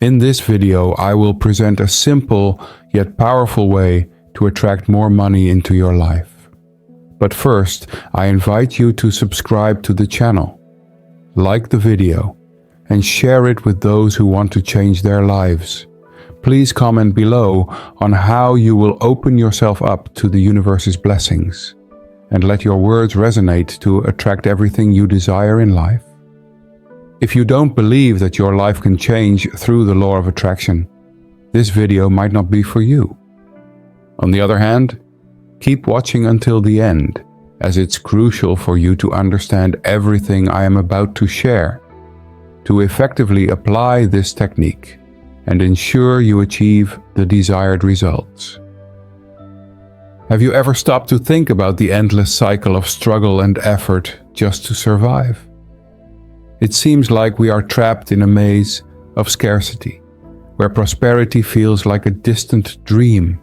In this video, I will present a simple yet powerful way to attract more money into your life. But first, I invite you to subscribe to the channel, like the video, and share it with those who want to change their lives. Please comment below on how you will open yourself up to the universe's blessings and let your words resonate to attract everything you desire in life. If you don't believe that your life can change through the law of attraction, this video might not be for you. On the other hand, keep watching until the end, as it's crucial for you to understand everything I am about to share, to effectively apply this technique and ensure you achieve the desired results. Have you ever stopped to think about the endless cycle of struggle and effort just to survive? It seems like we are trapped in a maze of scarcity, where prosperity feels like a distant dream.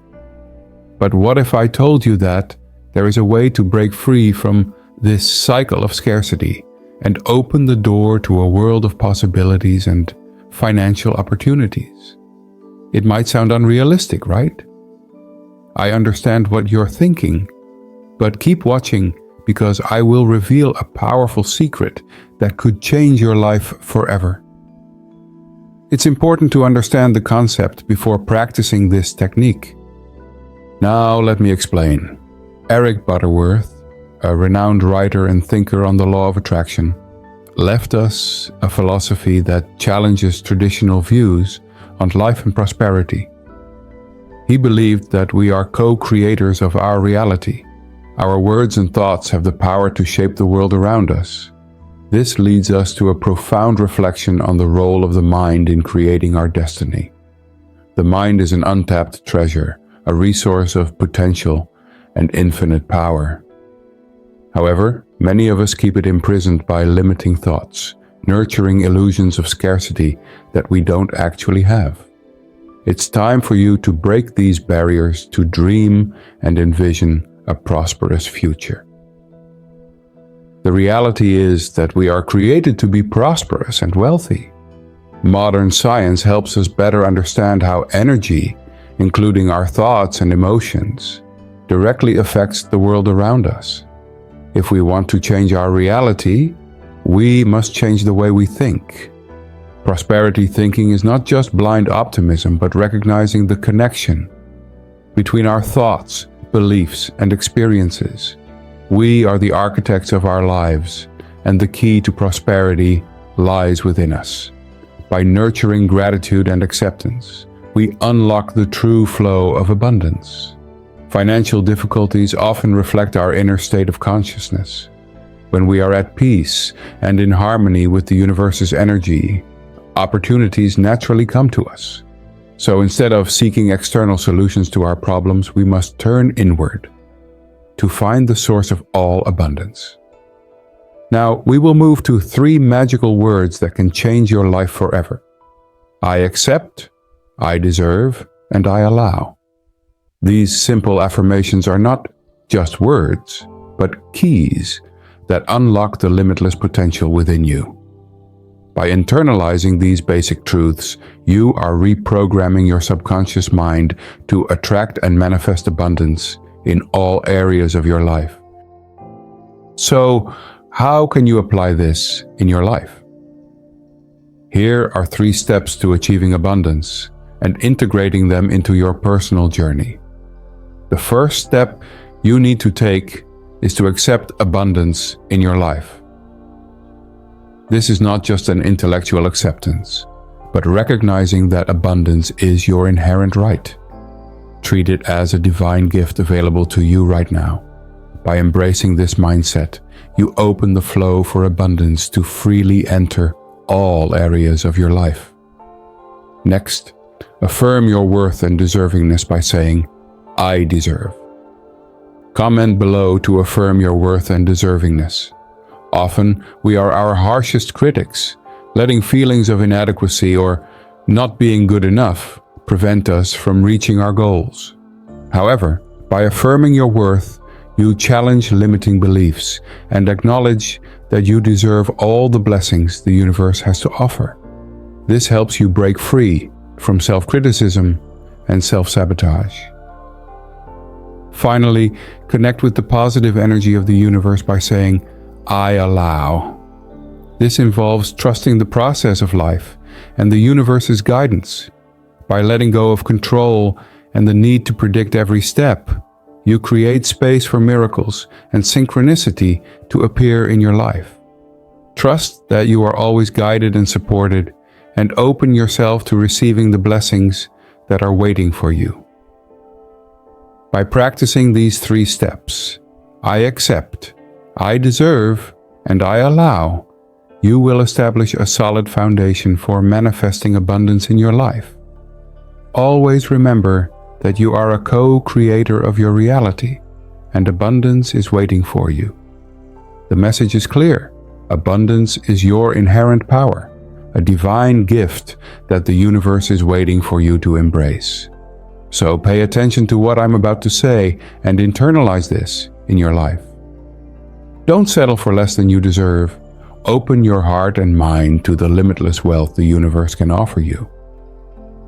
But what if I told you that there is a way to break free from this cycle of scarcity and open the door to a world of possibilities and financial opportunities? It might sound unrealistic, right? I understand what you're thinking, but keep watching because I will reveal a powerful secret that could change your life forever. It's important to understand the concept before practicing this technique. Now let me explain. Eric Butterworth, a renowned writer and thinker on the law of attraction, left us a philosophy that challenges traditional views on life and prosperity. He believed that we are co-creators of our reality. Our words and thoughts have the power to shape the world around us. This leads us to a profound reflection on the role of the mind in creating our destiny. The mind is an untapped treasure, a resource of potential and infinite power. However, many of us keep it imprisoned by limiting thoughts, nurturing illusions of scarcity that we don't actually have. It's time for you to break these barriers to dream and envision a prosperous future. The reality is that we are created to be prosperous and wealthy. Modern science helps us better understand how energy, including our thoughts and emotions, directly affects the world around us. If we want to change our reality, we must change the way we think. Prosperity thinking is not just blind optimism, but recognizing the connection between our thoughts, beliefs, and experiences. We are the architects of our lives, and the key to prosperity lies within us. By nurturing gratitude and acceptance, we unlock the true flow of abundance. Financial difficulties often reflect our inner state of consciousness. When we are at peace and in harmony with the universe's energy, opportunities naturally come to us. So instead of seeking external solutions to our problems, we must turn inward to find the source of all abundance. Now, we will move to 3 magical words that can change your life forever. I accept, I deserve, and I allow. These simple affirmations are not just words, but keys that unlock the limitless potential within you. By internalizing these basic truths, you are reprogramming your subconscious mind to attract and manifest abundance in all areas of your life. So, how can you apply this in your life? Here are 3 steps to achieving abundance and integrating them into your personal journey. The first step you need to take is to accept abundance in your life. This is not just an intellectual acceptance, but recognizing that abundance is your inherent right. Treat it as a divine gift available to you right now. By embracing this mindset, you open the flow for abundance to freely enter all areas of your life. Next, affirm your worth and deservingness by saying, I deserve. Comment below to affirm your worth and deservingness. Often, we are our harshest critics, letting feelings of inadequacy or not being good enough prevent us from reaching our goals. However, by affirming your worth, you challenge limiting beliefs and acknowledge that you deserve all the blessings the universe has to offer. This helps you break free from self-criticism and self-sabotage. Finally, connect with the positive energy of the universe by saying, "I allow." This involves trusting the process of life and the universe's guidance. By letting go of control and the need to predict every step, you create space for miracles and synchronicity to appear in your life. Trust that you are always guided and supported, and open yourself to receiving the blessings that are waiting for you. By practicing these 3 steps, I accept, I deserve, and I allow, you will establish a solid foundation for manifesting abundance in your life. Always remember that you are a co-creator of your reality, and abundance is waiting for you. The message is clear. Abundance is your inherent power, a divine gift that the universe is waiting for you to embrace. So pay attention to what I'm about to say and internalize this in your life. Don't settle for less than you deserve. Open your heart and mind to the limitless wealth the universe can offer you.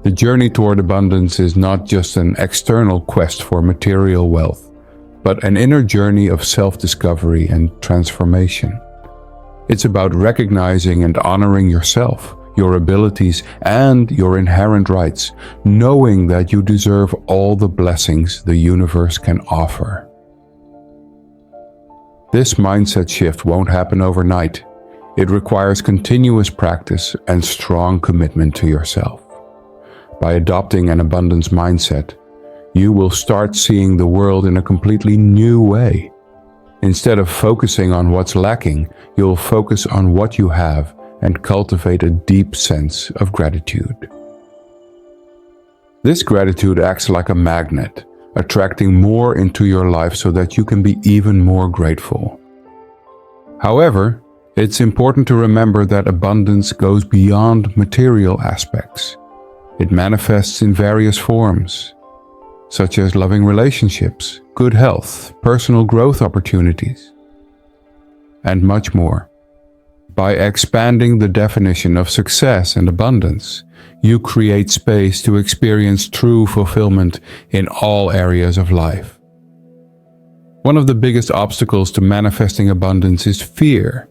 The journey toward abundance is not just an external quest for material wealth, but an inner journey of self-discovery and transformation. It's about recognizing and honoring yourself, your abilities, and your inherent rights, knowing that you deserve all the blessings the universe can offer. This mindset shift won't happen overnight. It requires continuous practice and strong commitment to yourself. By adopting an abundance mindset, you will start seeing the world in a completely new way. Instead of focusing on what's lacking, you'll focus on what you have and cultivate a deep sense of gratitude. This gratitude acts like a magnet, attracting more into your life so that you can be even more grateful. However, it's important to remember that abundance goes beyond material aspects. It manifests in various forms, such as loving relationships, good health, personal growth opportunities, and much more. By expanding the definition of success and abundance, you create space to experience true fulfillment in all areas of life. One of the biggest obstacles to manifesting abundance is fear.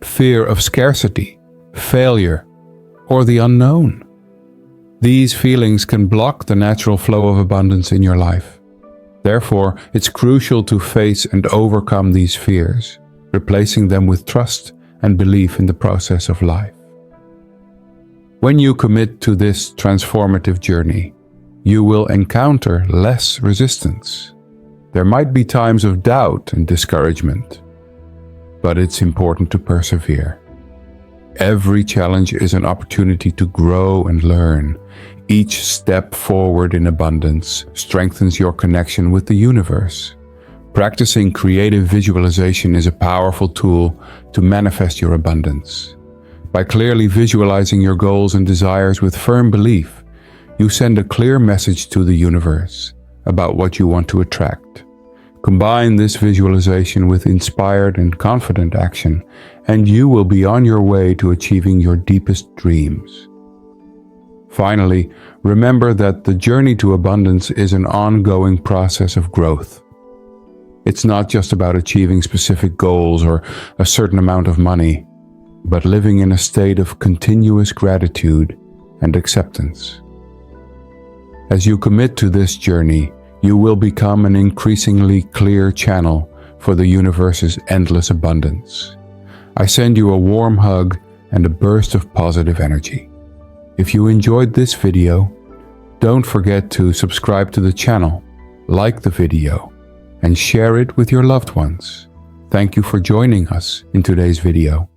Fear of scarcity, failure, or the unknown. These feelings can block the natural flow of abundance in your life. Therefore, it's crucial to face and overcome these fears, replacing them with trust and belief in the process of life. When you commit to this transformative journey, you will encounter less resistance. There might be times of doubt and discouragement, but it's important to persevere. Every challenge is an opportunity to grow and learn. Each step forward in abundance strengthens your connection with the universe. Practicing creative visualization is a powerful tool to manifest your abundance. By clearly visualizing your goals and desires with firm belief, you send a clear message to the universe about what you want to attract. Combine this visualization with inspired and confident action, and you will be on your way to achieving your deepest dreams. Finally, remember that the journey to abundance is an ongoing process of growth. It's not just about achieving specific goals or a certain amount of money, but living in a state of continuous gratitude and acceptance. As you commit to this journey, you will become an increasingly clear channel for the universe's endless abundance. I send you a warm hug and a burst of positive energy. If you enjoyed this video, don't forget to subscribe to the channel, like the video, and share it with your loved ones. Thank you for joining us in today's video.